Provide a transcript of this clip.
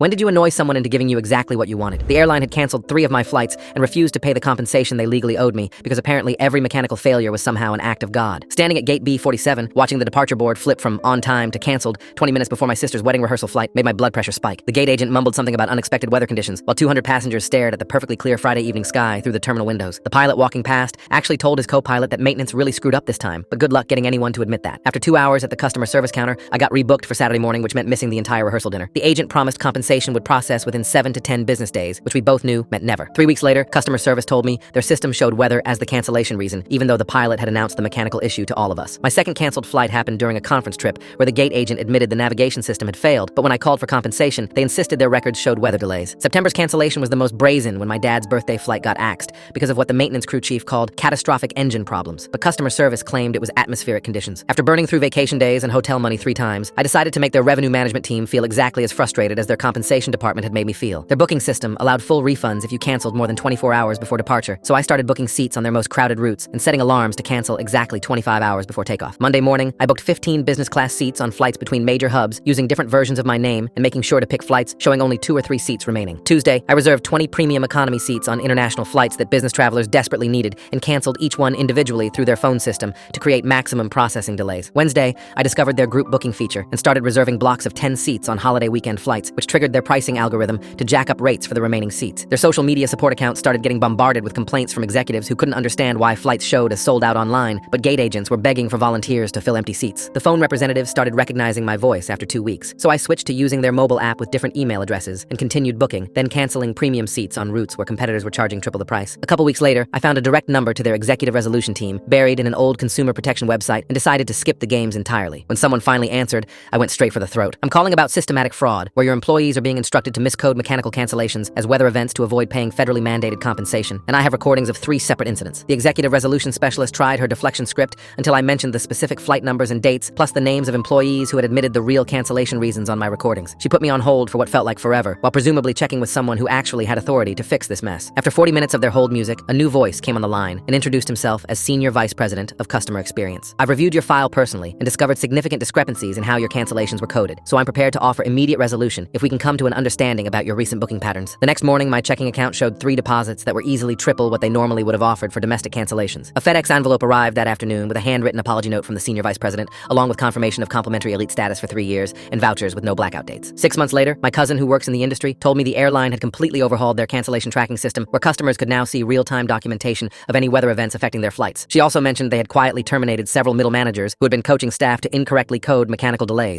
When did you annoy someone into giving you exactly what you wanted? The airline had canceled 3 of my flights and refused to pay the compensation they legally owed me because apparently every mechanical failure was somehow an act of God. Standing at gate B47, watching the departure board flip from on time to canceled 20 minutes before my sister's wedding rehearsal flight made my blood pressure spike. The gate agent mumbled something about unexpected weather conditions while 200 passengers stared at the perfectly clear Friday evening sky through the terminal windows. The pilot walking past actually told his co-pilot that maintenance really screwed up this time, but good luck getting anyone to admit that. After 2 hours at the customer service counter, I got rebooked for Saturday morning, which meant missing the entire rehearsal dinner. The agent promised compensation would process within 7 to 10 business days, which we both knew meant never. 3 weeks later, customer service told me their system showed weather as the cancellation reason, even though the pilot had announced the mechanical issue to all of us. My second canceled flight happened during a conference trip where the gate agent admitted the navigation system had failed, but when I called for compensation, they insisted their records showed weather delays. September's cancellation was the most brazen when my dad's birthday flight got axed because of what the maintenance crew chief called catastrophic engine problems, but customer service claimed it was atmospheric conditions. After burning through vacation days and hotel money 3 times, I decided to make their revenue management team feel exactly as frustrated as their compensation department had made me feel. Their booking system allowed full refunds if you canceled more than 24 hours before departure, so I started booking seats on their most crowded routes and setting alarms to cancel exactly 25 hours before takeoff. Monday morning, I booked 15 business class seats on flights between major hubs using different versions of my name and making sure to pick flights showing only 2 or 3 seats remaining. Tuesday, I reserved 20 premium economy seats on international flights that business travelers desperately needed and canceled each one individually through their phone system to create maximum processing delays. Wednesday, I discovered their group booking feature and started reserving blocks of 10 seats on holiday weekend flights, which triggered their pricing algorithm to jack up rates for the remaining seats. Their social media support accounts started getting bombarded with complaints from executives who couldn't understand why flights showed as sold out online, but gate agents were begging for volunteers to fill empty seats. The phone representatives started recognizing my voice after 2 weeks, so I switched to using their mobile app with different email addresses and continued booking, then canceling premium seats on routes where competitors were charging triple the price. A couple weeks later, I found a direct number to their executive resolution team buried in an old consumer protection website and decided to skip the games entirely. When someone finally answered, I went straight for the throat. I'm calling about systematic fraud, where your employees are being instructed to miscode mechanical cancellations as weather events to avoid paying federally mandated compensation, and I have recordings of 3 separate incidents. The executive resolution specialist tried her deflection script until I mentioned the specific flight numbers and dates, plus the names of employees who had admitted the real cancellation reasons on my recordings. She put me on hold for what felt like forever, while presumably checking with someone who actually had authority to fix this mess. After 40 minutes of their hold music, a new voice came on the line and introduced himself as Senior Vice President of Customer Experience. I've reviewed your file personally and discovered significant discrepancies in how your cancellations were coded, so I'm prepared to offer immediate resolution if we can come to an understanding about your recent booking patterns. The next morning, my checking account showed 3 deposits that were easily triple what they normally would have offered for domestic cancellations. A FedEx envelope arrived that afternoon with a handwritten apology note from the Senior Vice President, along with confirmation of complimentary elite status for 3 years and vouchers with no blackout dates. 6 months later, my cousin who works in the industry told me the airline had completely overhauled their cancellation tracking system, where customers could now see real-time documentation of any weather events affecting their flights. She also mentioned they had quietly terminated several middle managers who had been coaching staff to incorrectly code mechanical delays.